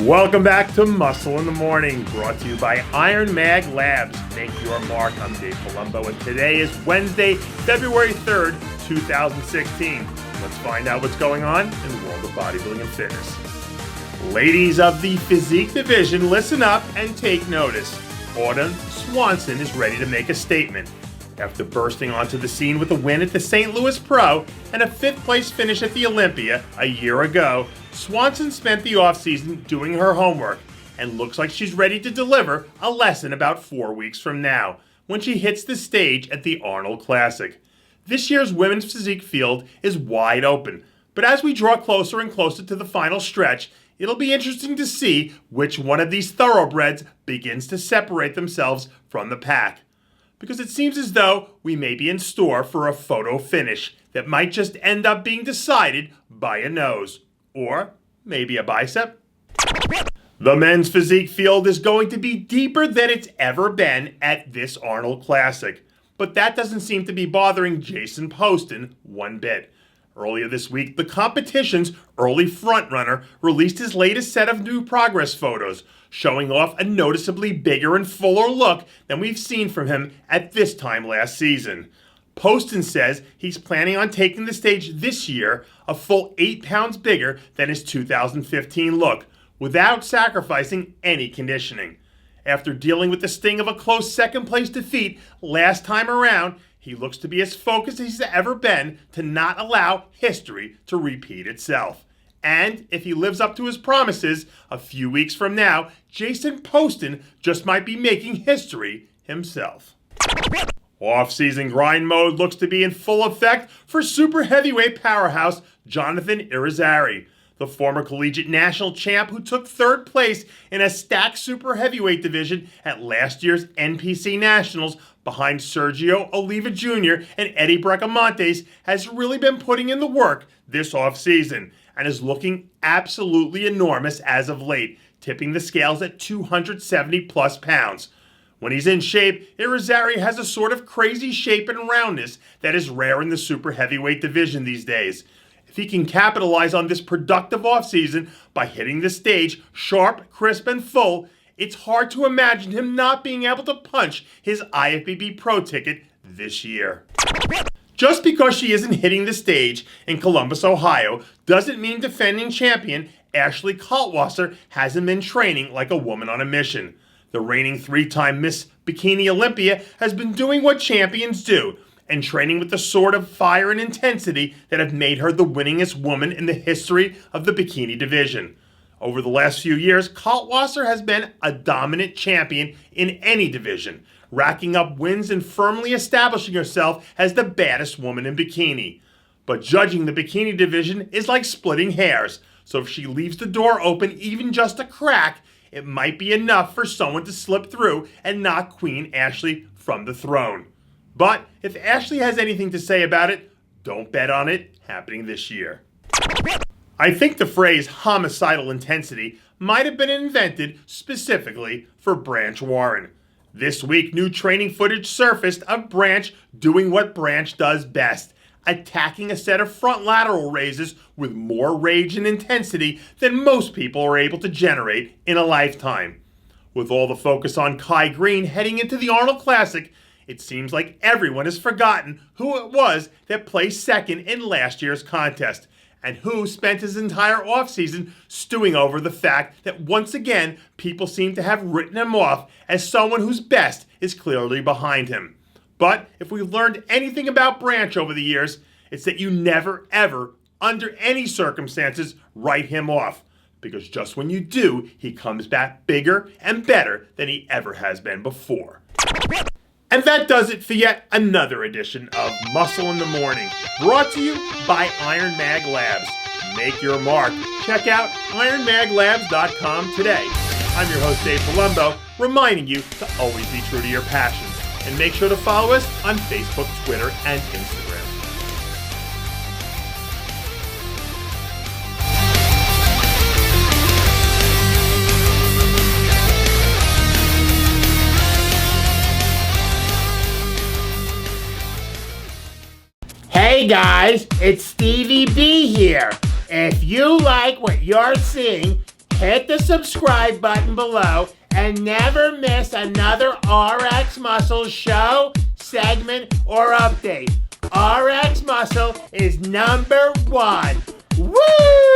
Welcome back to Muscle in the Morning, brought to you by Iron Mag Labs. Make your mark. I'm Dave Palumbo, and today is Wednesday, February 3rd, 2016. Let's find out what's going on in the world of bodybuilding and fitness. Ladies of the Physique division, listen up and take notice. Autumn Swanson is ready to make a statement. After bursting onto the scene with a win at the St. Louis Pro and a 5th place finish at the Olympia a year ago, Swanson spent the offseason doing her homework and looks like she's ready to deliver a lesson about 4 weeks from now, when she hits the stage at the Arnold Classic. This year's women's physique field is wide open, but as we draw closer and closer to the final stretch, it'll be interesting to see which one of these thoroughbreds begins to separate themselves from the pack. Because it seems as though we may be in store for a photo finish that might just end up being decided by a nose. Or maybe a bicep. The men's physique field is going to be deeper than it's ever been at this Arnold Classic. But that doesn't seem to be bothering Jason Poston one bit. Earlier this week, the competition's early frontrunner released his latest set of new progress photos, showing off a noticeably bigger and fuller look than we've seen from him at this time last season. Poston says he's planning on taking the stage this year a full 8 pounds bigger than his 2015 look, without sacrificing any conditioning. After dealing with the sting of a close second-place defeat last time around, he looks to be as focused as he's ever been to not allow history to repeat itself. And if he lives up to his promises, a few weeks from now, Jason Poston just might be making history himself. Off-season grind mode looks to be in full effect for super heavyweight powerhouse Jonathan Irrizarry, the former collegiate national champ who took 3rd place in a stacked super heavyweight division at last year's NPC Nationals behind Sergio Oliva Jr. and Eddie Bracamontes, has really been putting in the work this offseason and is looking absolutely enormous as of late, tipping the scales at 270 plus pounds. When he's in shape, Irizarry has a sort of crazy shape and roundness that is rare in the super heavyweight division these days. If he can capitalize on this productive offseason by hitting the stage sharp, crisp, and full, it's hard to imagine him not being able to punch his IFBB Pro ticket this year. Just because she isn't hitting the stage in Columbus, Ohio, doesn't mean defending champion Ashley Kaltwasser hasn't been training like a woman on a mission. The reigning 3-time Miss Bikini Olympia has been doing what champions do, and training with the sort of fire and intensity that have made her the winningest woman in the history of the bikini division. Over the last few years, Kaltwasser has been a dominant champion in any division, racking up wins and firmly establishing herself as the baddest woman in bikini. But judging the bikini division is like splitting hairs, so if she leaves the door open even just a crack, it might be enough for someone to slip through and knock Queen Ashley from the throne. But if Ashley has anything to say about it, don't bet on it happening this year. I think the phrase homicidal intensity might have been invented specifically for Branch Warren. This week, new training footage surfaced of Branch doing what Branch does best, attacking a set of front lateral raises with more rage and intensity than most people are able to generate in a lifetime. With all the focus on Kai Green heading into the Arnold Classic, it seems like everyone has forgotten who it was that placed second in last year's contest, and who spent his entire offseason stewing over the fact that once again, people seem to have written him off as someone whose best is clearly behind him. But if we've learned anything about Branch over the years, it's that you never, ever, under any circumstances, write him off. Because just when you do, he comes back bigger and better than he ever has been before. And that does it for yet another edition of Muscle in the Morning, brought to you by Iron Mag Labs. Make your mark. Check out ironmaglabs.com today. I'm your host, Dave Palumbo, reminding you to always be true to your passions. And make sure to follow us on Facebook, Twitter, and Instagram. Hey guys, it's Stevie B here. If you like what you're seeing, hit the subscribe button below and never miss another RxMuscle show, segment, or update. RxMuscle is #1. Woo!